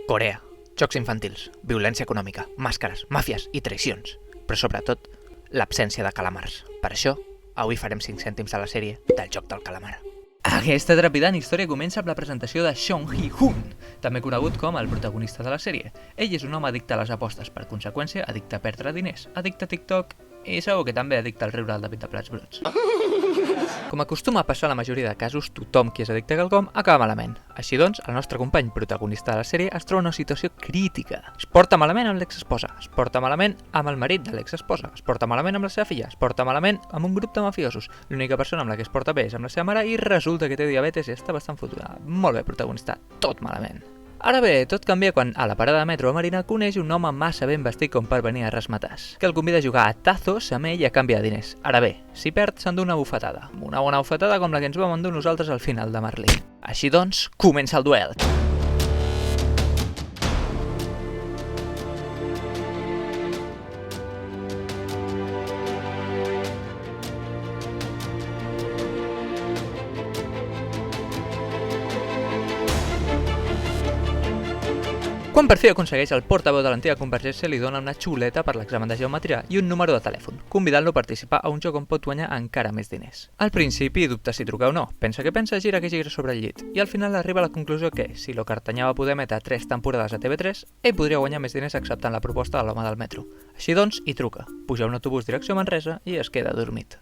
Corea, jocs infantils, violència econòmica, màscares, màfies i traïcions, però sobretot l'absència de calamars. Per això, avui farem 5 cèntims de la sèrie del joc del calamar. Aquesta trepidant història comença amb la presentació de Song Hee-hoon, també conegut com el protagonista de la sèrie. Ell és un home addicte a les apostes, per conseqüència addicte a perdre diners, addicte a TikTok i segur que també addicte al riure al David de Plats Bruts. Com acostuma a passar a la majoria de casos, tothom qui és addicte a quelcom acaba malament. Així doncs, el nostre company protagonista de la sèrie es troba en una situació crítica. Es porta malament amb l'exesposa, es porta malament amb el marit de l'exesposa, es porta malament amb la seva filla, es porta malament amb un grup de mafiosos. L'única persona amb la que es porta bé és amb la seva mare i resulta que té diabetes i està bastant fotuda. Molt bé, protagonista, tot malament. Ara bé, tot canvia quan a la parada de metro a Marina coneix un home massa ben vestit com per venir a resmatars, que el convida a jugar a tazos amb ell a canvi de diners. Ara bé, si perd s'endú una bufetada. Una bona bufetada com la que ens vam endur nosaltres al final de Marley. Així doncs, comença el duel. Quan per fi aconsegueix, el portaveu de l'antiga Convergència li dona una xuleta per l'examen de geometria i un número de telèfon, convidant-lo a participar a un joc on pot guanyar encara més diners. Al principi dubta si trucar o no, pensa que pensa, gira que gira sobre el llit, i al final arriba a la conclusió que, si lo Cartanyà va poder emetre 3 temporades a TV3, ell podria guanyar més diners acceptant la proposta de l'home del metro. Així doncs, hi truca, puja un autobús direcció Manresa i es queda adormit.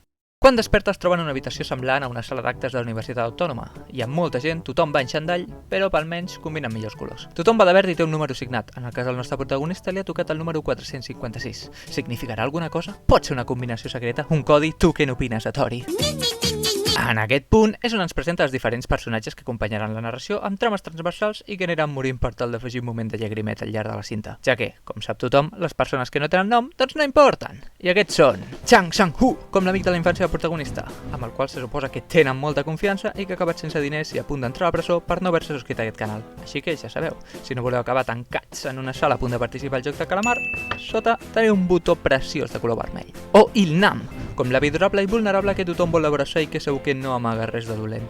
Quan desperta es troba en una habitació semblant a una sala d'actes de la Universitat Autònoma. Hi ha molta gent, tothom va en xandall, però almenys combinen millors colors. Tothom va de verd i té un número signat. En el cas del nostre protagonista li ha tocat el número 456. Significarà alguna cosa? Pot ser una combinació secreta? Un codi? Tu què n'opines, Atori? En aquest punt és on ens presenta els diferents personatges que acompanyaran la narració amb trames transversals i que aniran morint per tal d'afegir un moment de llagrimet al llarg de la cinta, ja que, com sap tothom, les persones que no tenen nom, doncs no importen. I aquests són Chang Sang-hoo, com l'amic de la infància del protagonista, amb el qual se suposa que tenen molta confiança i que ha acabat sense diners i a punt d'entrar a la presó per no haver-se subscrit a aquest canal. Així que ja sabeu, si no voleu acabar tancats en una sala a punt de participar al joc de calamar, sota teniu un botó preciós de color vermell. O Il Nam, com l'avi durable i vulnerable que tothom vol abraçar i que segur que no amaga res de dolent.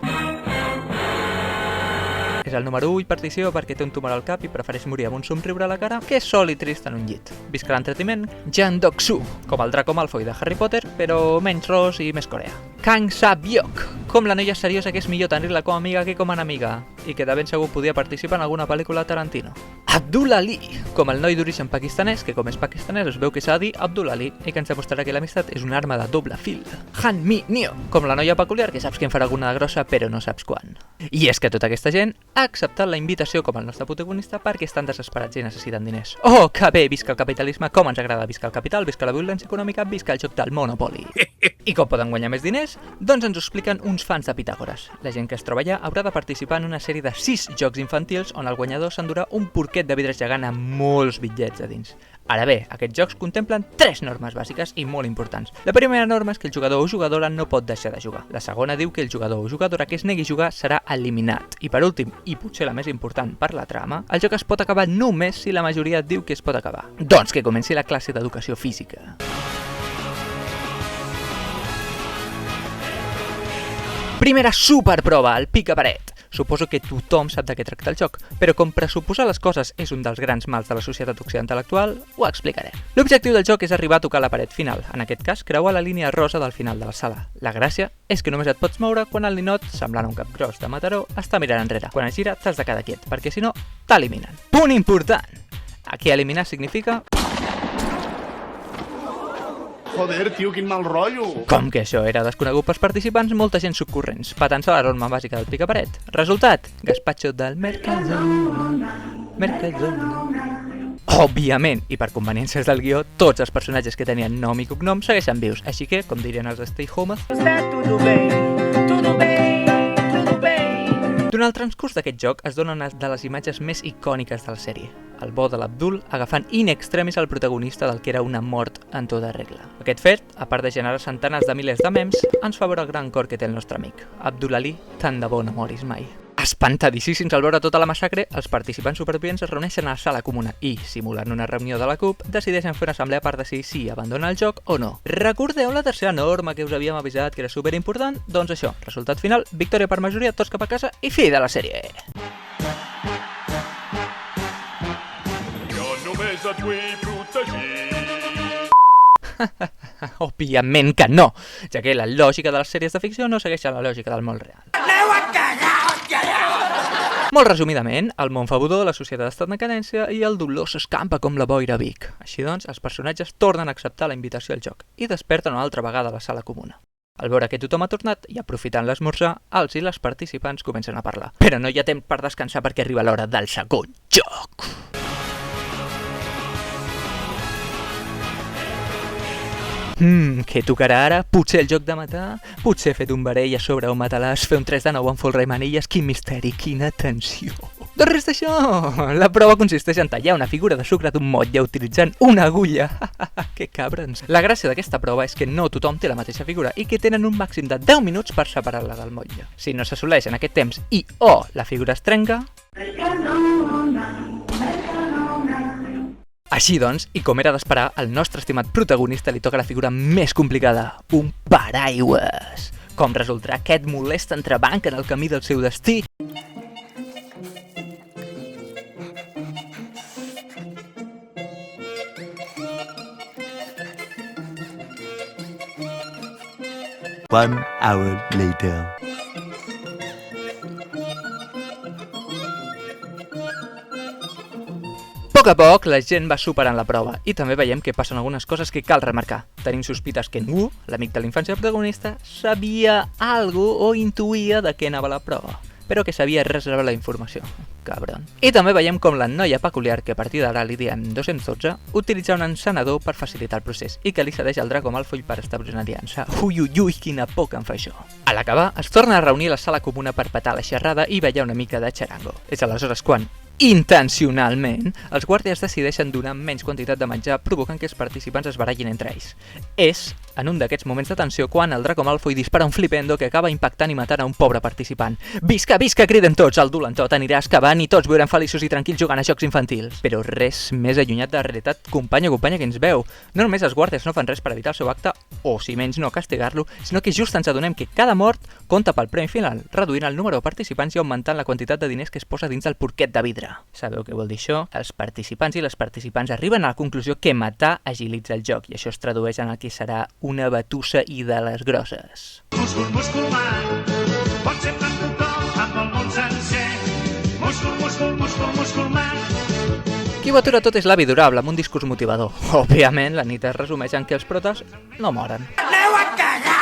És el número 1 i participa perquè té un tumor al cap i prefereix morir amb un somriure a la cara que sol i trist en un llit. Visca l'entretiment, Jang Dok-soo, com el Draco Malfoy de Harry Potter, però menys ros i més Corea. Kang Sa-byok, com la noia seriosa que és millor tenir-la com a amiga que com a enemiga, i que de ben segur podia participar en alguna pel·lícula Tarantino. Abdul Ali, com el noi d'origen pakistanès, que com és pakistanès es veu que s'ha de dir Abdul Ali i que ens demostrarà que l'amistat és una arma de doble fil. Han Mi-nyo, com la noia peculiar que saps que en farà alguna de grossa però no saps quan. I és que tota aquesta gent ha acceptat la invitació com el nostre protagonista perquè estan desesperats i necessiten diners. Oh, que bé, visca el capitalisme, com ens agrada, visca el capital, visca la violència econòmica, visca el joc del Monopoly. I com poden guanyar més diners? Doncs ens ho expliquen uns fans de Pitàgores. La gent que es troba allà haurà de participar en una sèrie de 6 jocs infantils on el guanyador s'endurà un porquet de vidre gegant amb molts bitllets a dins. Ara bé, aquests jocs contemplen 3 normes bàsiques i molt importants. La primera norma és que el jugador o jugadora no pot deixar de jugar. La segona diu que el jugador o jugadora que es negui a jugar serà eliminat. I per últim, i potser la més important per la trama, el joc es pot acabar només si la majoria diu que es pot acabar. Doncs que comenci la classe d'educació física. Primera superprova, el pica-paret. Suposo que tothom sap de què tracta el joc, però com pressuposar les coses és un dels grans mals de la societat occidental actual, ho explicaré. L'objectiu del joc és arribar a tocar la paret final, en aquest cas creuar la línia rosa del final de la sala. La gràcia és que només et pots moure quan el ninot, semblant a un capgros de Mataró, està mirant enrere. Quan es gira t'has de quedar quiet, perquè si no, t'eliminen. Punt important! Aquí eliminar significa... Joder, tio, quin mal rotllo! Com que això era desconegut pels participants, molta gent subcorrents, patant-se la norma bàsica del picaparet. Resultat, gaspatxo del Mercadona. Òbviament, i per conveniències del guió, tots els personatges que tenien nom i cognom segueixen vius, així que, com dirien els Stay Home, durant el transcurs d'aquest joc es dona una de les imatges més icòniques de la sèrie, el bo de l'Abdul agafant in extremis el protagonista del que era una mort en tota regla. Aquest fet, a part de generar centenars de milers de memes, ens fa veure el gran cor que té el nostre amic. Abdul Ali, tant de bo no moris mai. Espantadíssims al veure tota la massacre, els participants supervivents es reuneixen a la sala comuna i, simulant una reunió de la CUP, decideixen fer una assemblea per decidir si abandonar el joc o no. Recordeu la tercera norma que us havíem avisat que era superimportant? Doncs això, resultat final, victòria per majoria, tots cap a casa i fi de la sèrie! només et vull protegir. Òbviament que no, ja que la lògica de les sèries de ficció no segueix la lògica del món real. Molt resumidament, el món fa budor, la societat està en decadència i el dolor s'escampa com la boira a Vic. Així doncs, els personatges tornen a acceptar la invitació al joc i desperten una altra vegada a la sala comuna. Al veure que tothom ha tornat i aprofitant l'esmorzar, els i les participants comencen a parlar. Però no hi ha temps per descansar perquè arriba l'hora del segon joc. Què tocarà ara? Potser el joc de matar? Potser fer un verell a sobre un matalàs, fer un 3 de 9 amb folre i manilles? Quin misteri, quina tensió! Doncs res d'això! La prova consisteix en tallar una figura de sucre d'un motlle utilitzant una agulla. Que cabrons! La gràcia d'aquesta prova és que no tothom té la mateixa figura i que tenen un màxim de 10 minuts per separar-la del motlle. Si no s'assoleix en aquest temps i la figura es trenca... Així doncs, i com era d'esperar, al nostre estimat protagonista li toca la figura més complicada, un paraigües. Com resultarà aquest molest entrebanc en el camí del seu destí? One hour later. A poc a poc, la gent va superant la prova i també veiem que passen algunes coses que cal remarcar. Tenim sospites que en Wu, l'amic de la infància protagonista, sabia o intuïa de què anava la prova, però que sabia reservar la informació. Cabron. I també veiem com la noia peculiar, que a partir d'ara li diem 212, utilitza un encenedor per facilitar el procés i que li cedeix el Draco Malfoy per establir una aliança. Ui, quina por que em fa això. A l'acabar, es torna a reunir a la sala comuna per petar la xerrada i veia una mica de xarango. És aleshores quan, intencionalment, els guàrdies decideixen donar menys quantitat de menjar, provocant que els participants es barallin entre ells. És en un d'aquests moments de tensió quan el Draco Malfoy dispara un flipendo que acaba impactant i matant a un pobre participant. Visca, visca, criden tots, el dulen tot, anirà excavant i tots viurem feliços i tranquils jugant a jocs infantils. Però res més allunyat de la realitat, companya que ens veu. No només els guàrdies no fan res per evitar el seu acte, o si menys no castigar-lo, sinó que just ens adonem que cada mort compta pel premi final, reduint el número de participants i augmentant la quantitat de diners que es posa dins del porquet de vidre. Sabeu què vol dir això? Els participants i les participants arriben a la conclusió que matar agilitza el joc i això es tradueix en el que serà una batussa i de les grosses. Múscul, múscul, man, pot ser tant tothom amb el món sencer. Múscul, múscul, múscul, múscul, man. Qui ho atura tot és l'avi durable amb un discurs motivador. Òbviament, la nit es resumeix en que els protes no moren. Aneu a cagar,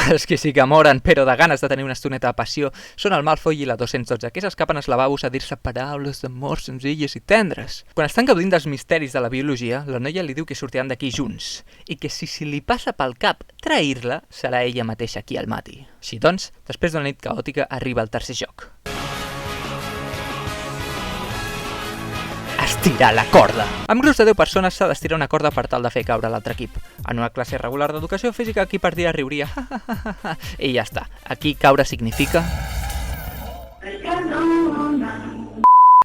Els que sí que moren, però de ganes de tenir una estoneta de passió, són el Malfoy i la 212, que s'escapen als lavabos a dir-se paraules d'amor senzilles i tendres. Quan estan gaudint dels misteris de la biologia, la noia li diu que sortiran d'aquí junts, i que si li passa pel cap trair-la, serà ella mateixa qui el mati. Així doncs, després d'una nit caòtica, arriba el tercer joc. Estirar la corda. Amb grups de 10 persones s'ha d'estirar una corda per tal de fer caure l'altre equip. En una classe regular d'educació física, qui partia riuria i ja està. Aquí caure significa...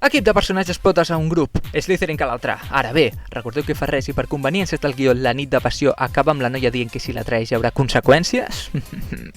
Equip de personatges potes a un grup, Slytherin que l'altre. Ara bé, recordeu que fa res i per conveniències del guió la nit de passió acaba amb la noia dient que si la traeix hi haurà conseqüències?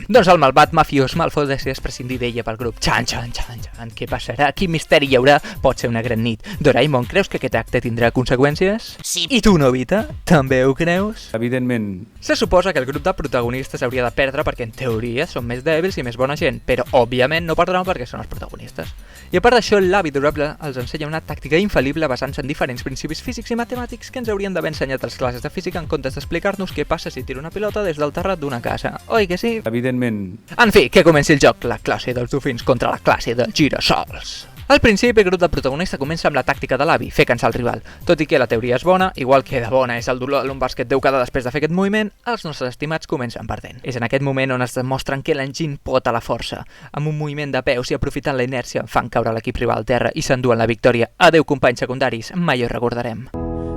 Doncs el malvat mafiós Malfoy decideix prescindir d'ella pel grup. Xan, xan, xan, xan, què passarà? Quin misteri hi haurà? Pot ser una gran nit. Doraemon, creus que aquest acte tindrà conseqüències? Sí. I tu, Novita? També ho creus? Evidentment. Se suposa que el grup de protagonistes hauria de perdre perquè en teoria són més dèbils i més bona gent, però òbviament no perdran perquè són els protagonistes. I a part d'això, l'avi durable els ensenya una tàctica infal·lible basant-se en diferents principis físics i matemàtics que ens haurien d'haver ensenyat a les classes de física en comptes d'explicar-nos què passa si tiro una pilota des del terrat d'una casa. Oi que sí? Evidentment. En fi, que comenci el joc, la classe dels dofins contra la classe dels girassols. Al principi, el grup de protagonista comença amb la tàctica de l'avi, fer cansar el rival. Tot i que la teoria és bona, igual que de bona és el dolor de lumbars que et deu quedar després de fer aquest moviment, els nostres estimats comencen perdent. És en aquest moment on es demostren que l'enginy pot a la força. Amb un moviment de peus i aprofitant la inèrcia, fan caure l'equip rival al terra i s'enduen la victòria. Adeu, companys secundaris, mai ho recordarem.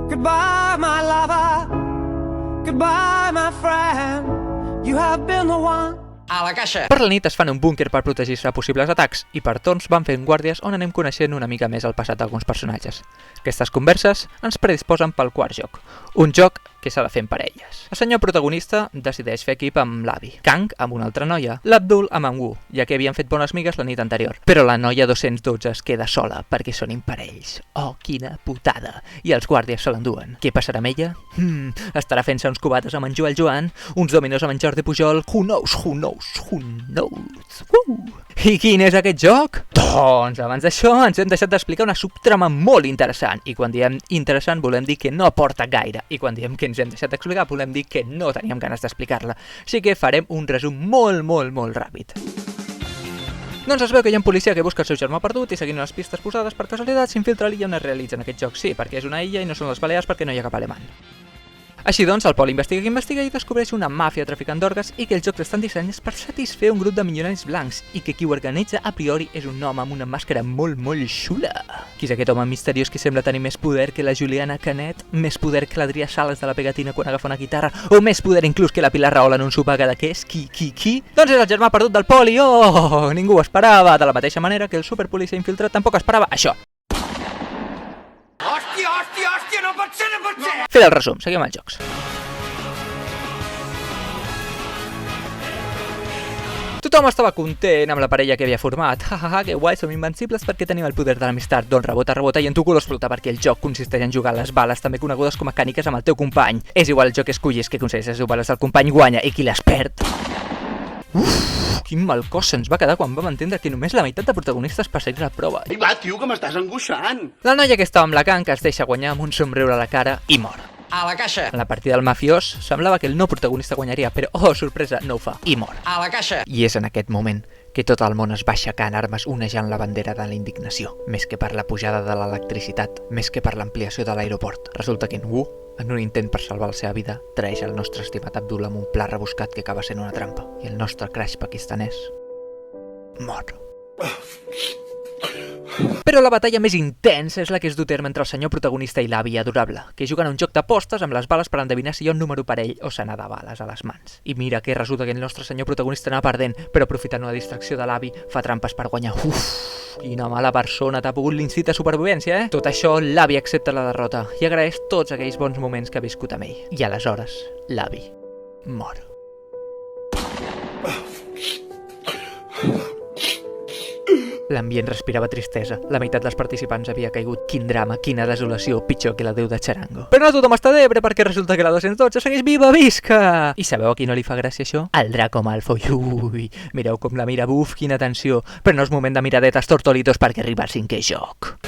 Goodbye, my lover. Goodbye, my friend. You have been the one A la caixa! Per la nit es fan un búnquer per protegir-se de possibles atacs i per torns van fent guàrdies on anem coneixent una mica més el passat d'alguns personatges. Aquestes converses ens predisposen pel quart joc, un joc que s'ha de fer en parelles. El senyor protagonista decideix fer equip amb l'Abby, Kang amb una altra noia, l'Abdul amb en Wu, ja que havien fet bones migues la nit anterior. Però la noia 212 es queda sola perquè són imparells. Oh, quina putada! I els guàrdies se l'enduen. Què passarà amb ella? Estarà fent-se uns cubates amb en Joel Joan, uns dominos amb en Jordi Pujol, who knows, who knows, who knows. I quin és aquest joc? Doncs abans d'això ens hem deixat d'explicar una subtrama molt interessant, i quan diem interessant volem dir que no aporta gaire, i quan diem que ens hem deixat d'explicar volem dir que no teníem ganes d'explicar-la. Així que farem un resum molt ràpid. Doncs es veu que hi ha un policia que busca el seu germà perdut i seguint unes pistes posades per casualitat s'infiltra a l'illa on es realitza en aquest joc. Sí, perquè és una illa i no són les Balears perquè no hi ha cap alemany. Així doncs, el Pol investiga i descobreix una màfia traficant d'orgues i que el joc estan dissenyats per satisfer un grup de milionaris blancs i que qui ho organitza a priori és un home amb una màscara molt xula. Qui és aquest home misteriós que sembla tenir més poder que la Juliana Canet, més poder que l'Adrià Sales de la Pegatina quan agafa una guitarra o més poder inclús que la Pilar Rahola en un sopar cadaqués? Qui? Doncs és el germà perdut del Poli! Oh, ningú ho esperava! De la mateixa manera que el superpolicia infiltrat tampoc esperava això. Hòstia, no pot ser! Fet el resum, seguim els jocs. Tothom estava content amb la parella que havia format. Que guai, som invencibles perquè tenim el poder de l'amistat. Doncs rebota i en tu culo explota perquè el joc consisteix en jugar les bales, també conegudes com a càniques, amb el teu company. És igual el joc que escollis que aconsegueix les bales del company guanya i qui les perd. Quin mal cos se'ns va quedar quan vam entendre que només la meitat de protagonistes passaria la prova. I va, tio, que m'estàs angoixant. La noia que estava amb la Kang es deixa guanyar amb un somriure a la cara i mor. A la caixa! En la partida del mafiós semblava que el no protagonista guanyaria, però, oh, sorpresa, no ho fa, i mor. A la caixa! I és en aquest moment que tot el món es va aixecar en armes onejant la bandera de la indignació, més que per la pujada de l'electricitat, més que per l'ampliació de l'aeroport. Resulta que en Wu, en un intent per salvar la seva vida, traeix el nostre estimat Abdul amb un pla rebuscat que acaba sent una trampa, i el nostre crash pakistanès mor. Però la batalla més intensa és la que es du terme entre el senyor protagonista i l'Abby adorable, que juguen un joc d'apostes amb les bales per endevinar si hi ha un número parell o se n'ha de bales a les mans. I mira que resulta que el nostre senyor protagonista anava perdent, però aprofitant una distracció de l'Abby fa trampes per guanyar. Quina mala persona t'ha pogut l'instit a supervivència, eh? Tot això, l'Abby accepta la derrota i agraeix tots aquells bons moments que ha viscut amb ell. I aleshores, l'Abby mor. L'ambient respirava tristesa. La meitat dels participants havia caigut. Quin drama, quina desolació, pitjor que la déu de Charango. Però no tothom està d'Ebre perquè resulta que la 212 segueix viva, visca! I sabeu a qui no li fa gràcia això? El Draco Malfoy. Ui, mireu com la mira, buf, quina tensió. Però no és moment de miradetes tortolitos perquè arriba al 5è joc.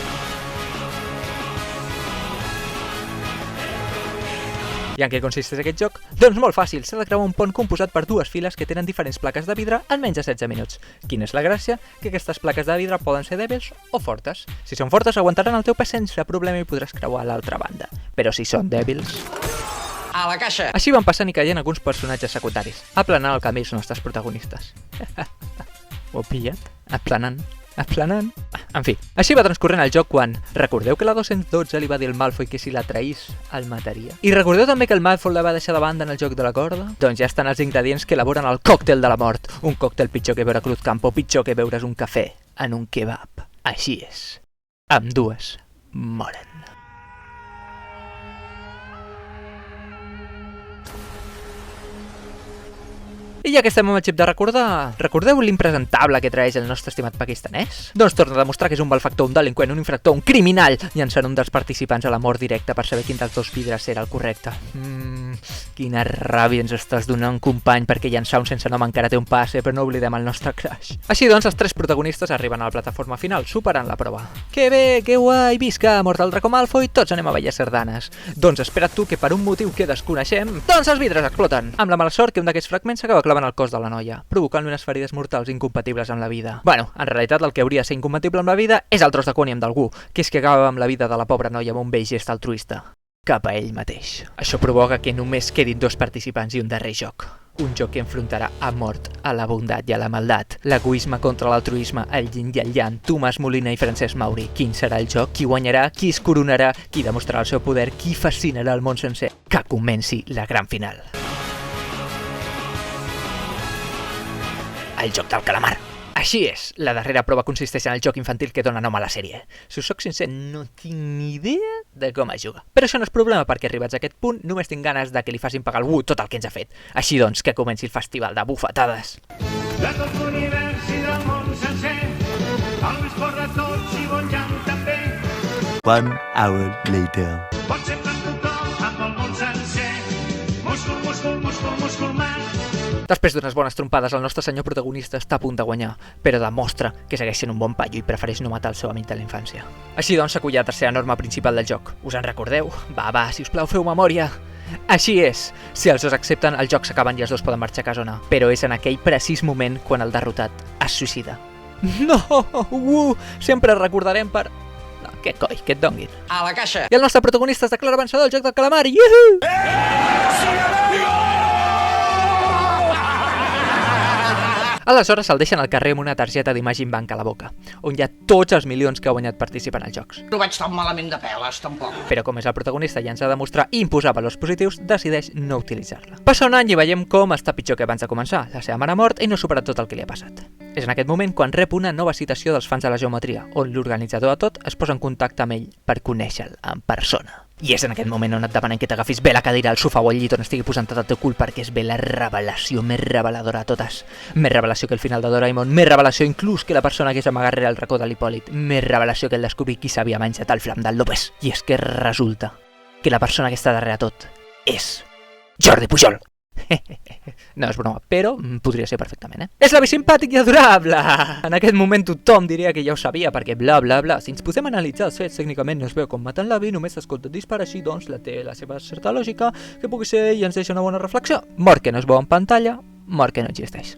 I en què consisteix aquest joc? Doncs molt fàcil, s'ha de creuar un pont composat per dues files que tenen diferents plaques de vidre en menys de 16 minuts. Quina és la gràcia? Que aquestes plaques de vidre poden ser dèbils o fortes. Si són fortes aguantaran el teu pes sense problema i podràs creuar a l'altra banda. Però si són dèbils... A la caixa! Així van passant i caient alguns personatges secundaris, aplanant el camí els nostres protagonistes. Ho he pillat? Aplanant. En fi, així va transcorrent el joc quan recordeu que la 212 li va dir al Malfoy que si la traís el mataria? I recordeu també que el Malfoy la va deixar de banda en el joc de la corda? Doncs ja estan els ingredients que elaboren el còctel de la mort. Un còctel pitjor que beure Cruz Campo, pitjor que beure's un cafè en un kebab. Així és. Ambdues moren. I ja que estem amb el xip de recordar, recordeu l'impresentable que traeix el nostre estimat pakistanès? Doncs torna a demostrar que és un malfactor, un delinqüent, un infractor, un criminal, llançant un dels participants a la mort directa per saber quin dels dos vidres era el correcte. Quina ràbia ens estàs donant, company, perquè llançar un sense nom encara té un passe, però no oblidem el nostre crash. Així doncs, els tres protagonistes arriben a la plataforma final, superant la prova. Que bé, que guai, visca, mort el Draco Malfoy, tots anem a ballar sardanes. Doncs espera't tu que per un motiu que desconeixem, doncs els vidres exploten, amb la mala sort que un d'aquests fragments s'acaba clavant al cos de la noia, provocant unes ferides mortals incompatibles amb la vida. Bueno, en realitat el que hauria de ser incompatible amb la vida és el tros de còniam d'algú, que és que acaba amb la vida de la pobra noia amb un vell gest altruista cap a ell mateix. Això provoca que només quedin dos participants i un darrer joc. Un joc que enfrontarà a mort, a la bondat i a la maldat, l'egoisme contra l'altruisme, el yin i el yang, Tomàs Molina i Francesc Mauri. Quin serà el joc? Qui guanyarà? Qui es coronarà? Qui demostrarà el seu poder? Qui fascinarà el món sencer? Que comenci la gran final. el joc del calamar. Així és, la darrera prova consisteix en el joc infantil que dona nom a la sèrie. Si us soc sincer, no tinc ni idea de com es juga. Però això no és problema, perquè arribats a aquest punt només tinc ganes de que li facin pagar algú tot el que ens ha fet. Així doncs, que comenci el festival de bufetades. De tot l'univers i del món sencer, el més fort de tots i bon llamp també. 1 hour later. Pot ser per tothom, amb el món sencer. Múscul, múscul, múscul, múscul, man. Després d'unes bones trompades, el nostre senyor protagonista està a punt de guanyar, però demostra que segueix sent un bon paio i prefereix no matar el seu amic de la infància. Així doncs, s'acull la tercera norma principal del joc. Us en recordeu? Va, si us plau, feu memòria. Així és, si els dos accepten, el joc s'acaben i els dos poden marxar a casa o no. Però és en aquell precís moment quan el derrotat es suïcida. No! Sempre recordarem per... No, què coi, que et donguin. A la caixa. I el nostre protagonista es declara vencedor del joc del calamar. Yuhu! Aleshores se'l deixen al carrer amb una targeta d'Imagine Bank a la boca, on hi ha tots els milions que ha guanyat participant als jocs. No vaig tan malament de peles, tampoc. Però com és el protagonista i ens ha de mostrar i imposar valors positius, decideix no utilitzar-la. Passa un any i veiem com està pitjor que abans de començar. La seva mare ha mort i no ha superat tot el que li ha passat. És en aquest moment quan rep una nova citació dels fans de la geometria, on l'organitzador de tot es posa en contacte amb ell per conèixer-lo en persona. I és en aquest moment on et demanen que t'agafis bé la cadira al sofà o al llit on estigui posant tot el teu cul, perquè és bé la revelació més reveladora de totes. Més revelació que el final de Doraemon, més revelació inclús que la persona que s'amaga rere el racó de l'Hipòlit, més revelació que el descobrir qui s'havia menjat el flam del López. I és que resulta que la persona que està darrere tot és Jordi Pujol. No és broma, però podria ser perfectament, És l'avi simpàtic i adorable! En aquest moment tothom diria que ja ho sabia, perquè bla bla bla. Si ens posem a analitzar els fets, tècnicament no es veu com maten l'avi, només s'escolta disparar, així doncs la té la seva certa lògica, que pugui ser i ens deixa una bona reflexió. Mort que no es veu en pantalla, mort que no existeix.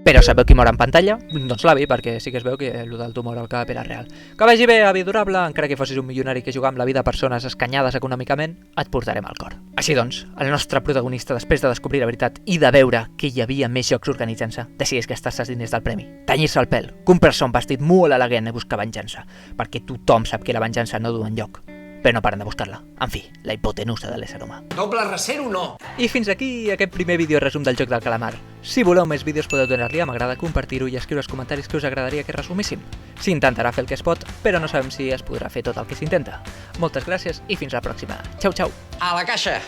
Però sabeu qui mor en pantalla? Doncs l'avi, perquè sí que es veu que el del tumor al cap era real. Que vagi bé, avi adorable, encara que fossis un milionari que juga amb la vida de persones escanyades econòmicament, et portarem al cor. Així doncs, el nostre protagonista, després de descobrir la veritat i de veure que hi havia més jocs organitzant-se, decideix gastar-se els diners del premi, tenyir-se el pèl, comprar-se un vestit molt elegant i buscar venjança, perquè tothom sap que la venjança no du enlloc, però no paren de buscar-la. En fi, la hipotenusa de l'ésser humà. Doble recero no. I fins aquí aquest primer vídeo resum del joc del calamar. Si voleu més vídeos podeu donar-li a m'agrada, compartir-ho i escriure als comentaris que us agradaria que resumíssim. S'intentarà fer el que es pot, però no sabem si es podrà fer tot el que s'intenta. Moltes gràcies i fins la pròxima. Xau, xau! A la caixa.